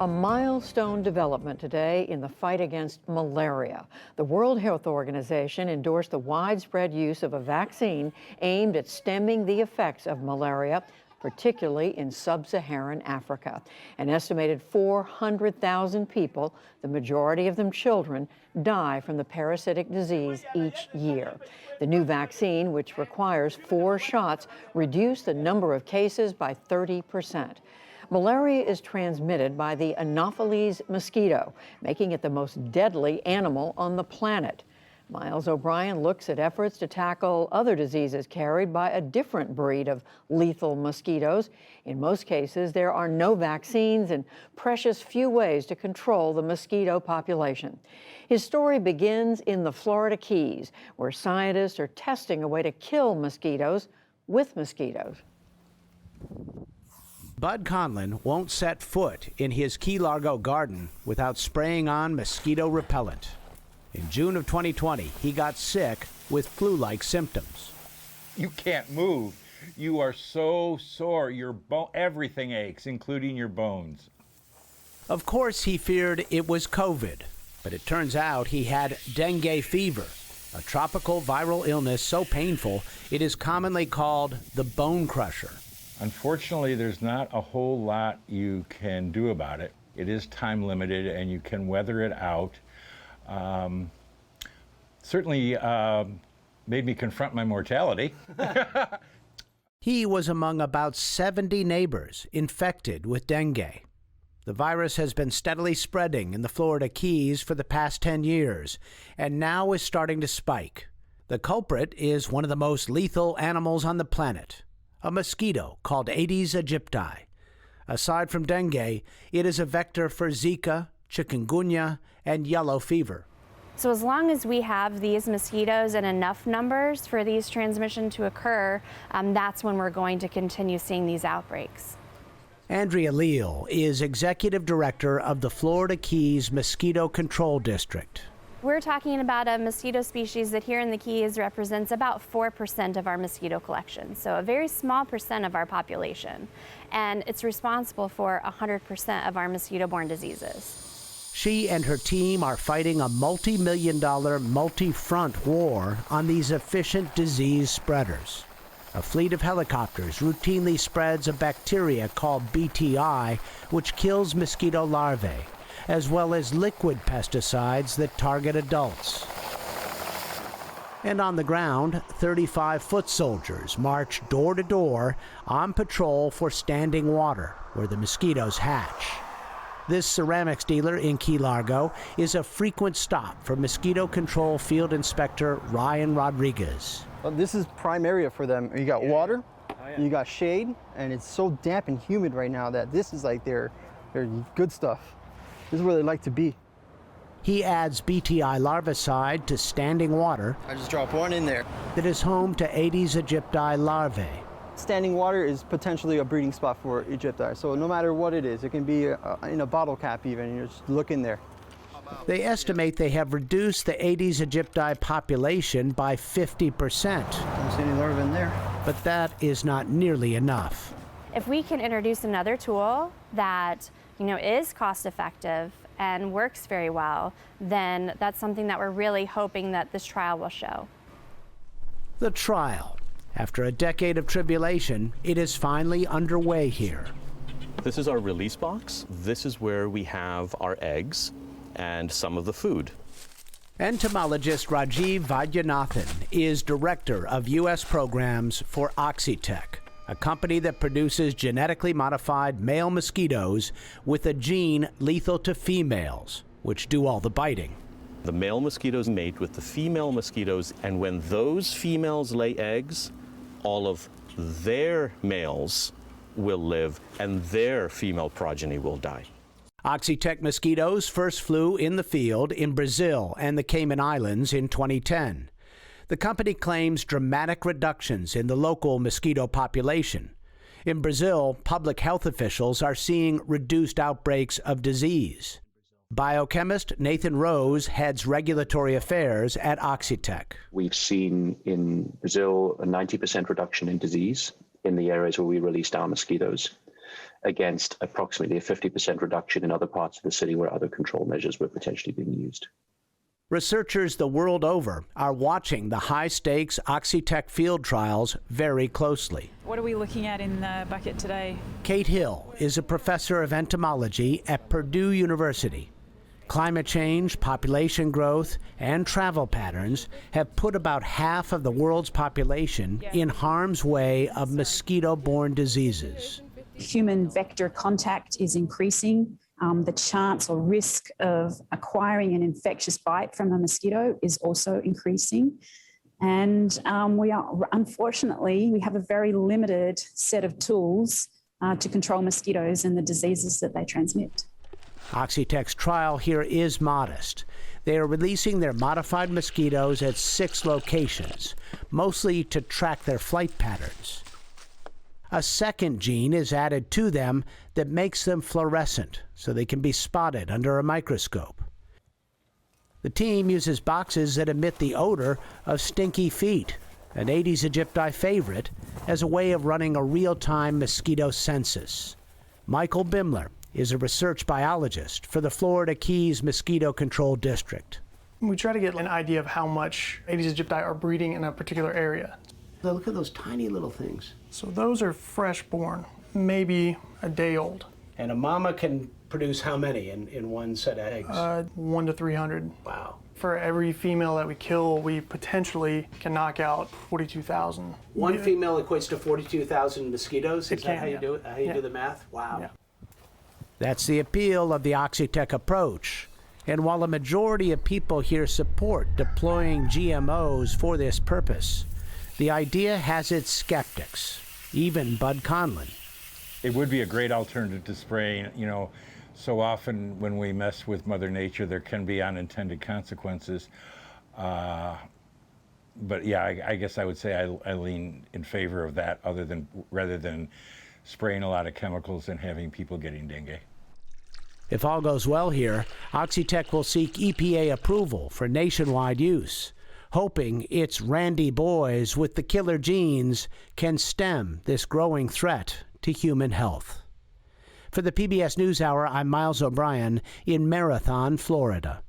A milestone development today in the fight against malaria. The World Health Organization endorsed the widespread use of a vaccine aimed at stemming the effects of malaria, particularly in sub-Saharan Africa. An estimated 400,000 people, the majority of them children, die from the parasitic disease each year. The new vaccine, which requires 4 shots, reduced the number of cases by 30%. Malaria is transmitted by the Anopheles mosquito, making it the most deadly animal on the planet. Miles O'Brien looks at efforts to tackle other diseases carried by a different breed of lethal mosquitoes. In most cases, there are no vaccines and precious few ways to control the mosquito population. His story begins in the Florida Keys, where scientists are testing a way to kill mosquitoes with mosquitoes. Bud Conlon won't set foot in his Key Largo garden without spraying on mosquito repellent. In June of 2020, he got sick with flu-like symptoms. You can't move. You are so sore. Everything aches, including your bones. Of course, he feared it was COVID, but it turns out he had dengue fever, a tropical viral illness so painful it is commonly called the bone crusher. Unfortunately, there's not a whole lot you can do about it. It is time limited and you can weather it out. Certainly made me confront my mortality. He was among about 70 neighbors infected with dengue. The virus has been steadily spreading in the Florida Keys for the past 10 years and now is starting to spike. The culprit is one of the most lethal animals on the planet, a mosquito called Aedes aegypti. Aside from dengue, it is a vector for Zika, chikungunya, and yellow fever. So as long as we have these mosquitoes in enough numbers for these transmission to occur, that's when we're going to continue seeing these outbreaks. Andrea Leal is executive director of the Florida Keys Mosquito Control District. We're talking about a mosquito species that here in the Keys represents about 4% of our mosquito collection, so a very small percent of our population, and it's responsible for 100% of our mosquito-borne diseases. She and her team are fighting a multi-million-dollar, multi-front war on these efficient disease spreaders. A fleet of helicopters routinely spreads a bacteria called BTI, which kills mosquito larvae, as well as liquid pesticides that target adults. And on the ground, 35 foot soldiers march door to door on patrol for standing water, where the mosquitoes hatch. This ceramics dealer in Key Largo is a frequent stop for mosquito control field inspector Ryan Rodriguez. Well, this is prime area for them. You got water, you got shade, and it's so damp and humid right now that this is like their good stuff. This is where they like to be. He adds BTI larvicide to standing water. I just drop one in there. That is home to Aedes aegypti larvae. Standing water is potentially a breeding spot for Aegypti. So no matter what it is, it can be in a bottle cap even. You just look in there. They estimate they have reduced the Aedes aegypti population by 50%. Don't see any larvae in there. But that is not nearly enough. If we can introduce another tool that is cost effective and works very well, then that's something that we're really hoping that this trial will show. The trial. After a decade of tribulation, it is finally underway here. This is our release box. This is where we have our eggs and some of the food. Entomologist Rajiv Vaidyanathan is director of U.S. programs for Oxitec, a company that produces genetically modified male mosquitoes with a gene lethal to females, which do all the biting. The male mosquitoes mate with the female mosquitoes, and when those females lay eggs, all of their males will live and their female progeny will die. Oxitec mosquitoes first flew in the field in Brazil and the Cayman Islands in 2010. The company claims dramatic reductions in the local mosquito population. In Brazil, public health officials are seeing reduced outbreaks of disease. Biochemist Nathan Rose heads regulatory affairs at Oxitec. We've seen in Brazil a 90% reduction in disease in the areas where we released our mosquitoes. against approximately a 50% reduction in other parts of the city where other control measures were potentially being used. Researchers the world over are watching the high-stakes Oxitec field trials very closely. What are we looking at in the bucket today? Kate Hill is a professor of entomology at Purdue University. Climate change, population growth, and travel patterns have put about half of the world's population in harm's way of mosquito-borne diseases. Human vector contact is increasing. The chance or risk of acquiring an infectious bite from a mosquito is also increasing. And unfortunately, we have a very limited set of tools to control mosquitoes and the diseases that they transmit. Oxitec's trial here is modest. They are releasing their modified mosquitoes at 6 locations, mostly to track their flight patterns. A second gene is added to them that makes them fluorescent, so they can be spotted under a microscope. The team uses boxes that emit the odor of stinky feet, an Aedes aegypti favorite, as a way of running a real-time mosquito census. Michael Bimler is a research biologist for the Florida Keys Mosquito Control District. We try to get an idea of how much Aedes aegypti are breeding in a particular area. Look at those tiny little things. So those are fresh born, maybe a day old. And a mama can produce how many in one set of eggs? 1 to 300. Wow. For every female that we kill, we potentially can knock out 42,000. One female equates to 42,000 mosquitoes? Is that how you yeah. do it? How you Yeah. do the math? Wow. Yeah. That's the appeal of the Oxitec approach. And while a majority of people here support deploying GMOs for this purpose, the idea has its skeptics, even Bud Conlon. It would be a great alternative to spraying. You know, so often when we mess with Mother Nature, there can be unintended consequences. But yeah, I guess I would say I lean in favor of that, rather than spraying a lot of chemicals and having people getting dengue. If all goes well here, Oxitec will seek EPA approval for nationwide use, hoping its Randy boys with the killer genes can stem this growing threat to human health. For the PBS NewsHour, I'm Miles O'Brien in Marathon, Florida.